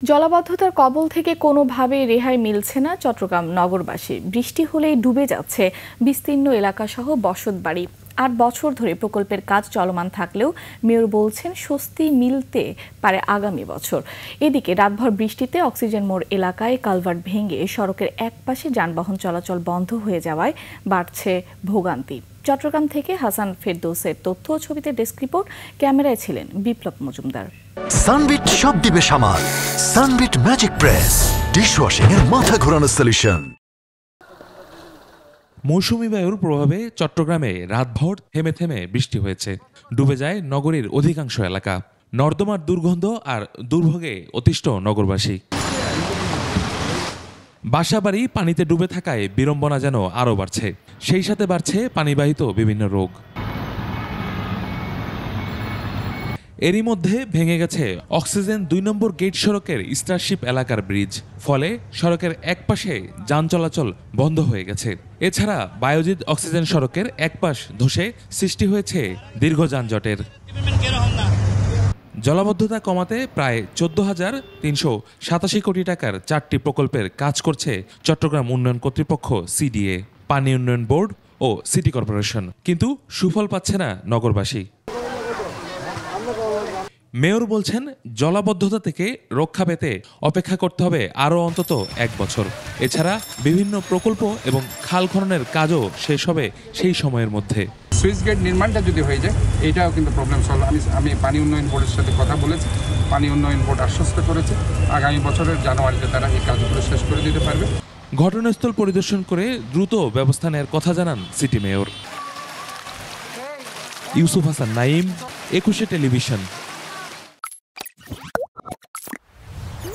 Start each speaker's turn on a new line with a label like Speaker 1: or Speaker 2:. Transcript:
Speaker 1: জলাবদ্ধতার কবল থেকে কোনোভাবেই রেহাই মিলছে না চট্টগ্রাম নগরবাসী। বৃষ্টি হলেই ডুবে যাচ্ছে বিস্তীর্ণ এলাকাসহ বসতবাড়ি। ৮ বছর ধরে প্রকল্পের কাজ চলমান থাকলেও মেয়র বলছেন স্বস্তি মিলতে পারে আগামী বছর। এদিকে রাতভর বৃষ্টিতে অক্সিজেন মোড় এলাকায় কালভার্ট ভেঙে সড়কের একপাশে যানবাহন চলাচল বন্ধ হয়ে যাওয়ায় বাড়ছে ভোগান্তি। চট্টগ্রাম থেকে হাসান ফেরদৌসের তথ্য ও ছবিতে ডেস্ক রিপোর্ট। ক্যামেরায় ছিলেন বিপ্লব মজুমদার।
Speaker 2: সানবিট সব দিবে সামাল। সানবিট ম্যাজিক প্রেস ডিশওয়াশিং এর মাথা ঘোরানো সলিউশন।
Speaker 3: মৌসুমী বায়ুর প্রভাবে চট্টগ্রামে রাতভর থেমে থেমে বৃষ্টি হয়েছে। ডুবে যায় নগরীর অধিকাংশ এলাকা। নর্দমার দুর্গন্ধ আর দুর্ভোগে অতিষ্ঠ নগরবাসী। বাসাবাড়ি পানিতে ডুবে থাকায় বিড়ম্বনা যেন আরও বাড়ছে। সেই সাথে বাড়ছে পানিবাহিত বিভিন্ন রোগ। এরই মধ্যে ভেঙে গেছে অক্সিজেন ২ নম্বর গেট সড়কের স্টারশিপ এলাকার ব্রিজ। ফলে সড়কের একপাশে যান চলাচল বন্ধ হয়ে গেছে। এছাড়া বায়োজিৎ অক্সিজেন সড়কের একপাশ ধসে সৃষ্টি হয়েছে দীর্ঘ যানজটের। জলাবদ্ধতা কমাতে প্রায় ১৪,৩৮৭ কোটি টাকার ৪টি প্রকল্পের কাজ করছে চট্টগ্রাম উন্নয়ন কর্তৃপক্ষ সিডিএ, পানি উন্নয়ন বোর্ড ও সিটি কর্পোরেশন। কিন্তু সুফল পাচ্ছে না নগরবাসী। মেয়র বলছেন জলাবদ্ধতা থেকে রক্ষা পেতে অপেক্ষা করতে হবে আরও অন্তত ১ বছর। এছাড়া বিভিন্ন প্রকল্প এবং খাল খননের কাজও শেষ হবে সেই সময়ের মধ্যে।
Speaker 4: সুইচ গেট নির্মাণটা যদি হয়ে যায় এটাও কিন্তু প্রবলেম সলভ। আমি পানি উন্নয়ন বোর্ডের সাথে কথা বলেছি। পানি উন্নয়ন বোর্ড আশ্বস্ত করেছে আগামী বছরের জানুয়ারিতে তারা এই কাজগুলো শেষ করে দিতে পারবে।
Speaker 3: ঘটনাস্থল পরিদর্শন করে দ্রুত ব্যবস্থা নেওয়ার কথা জানান city mayor. Yusuf Hasan Naim, ২১ television.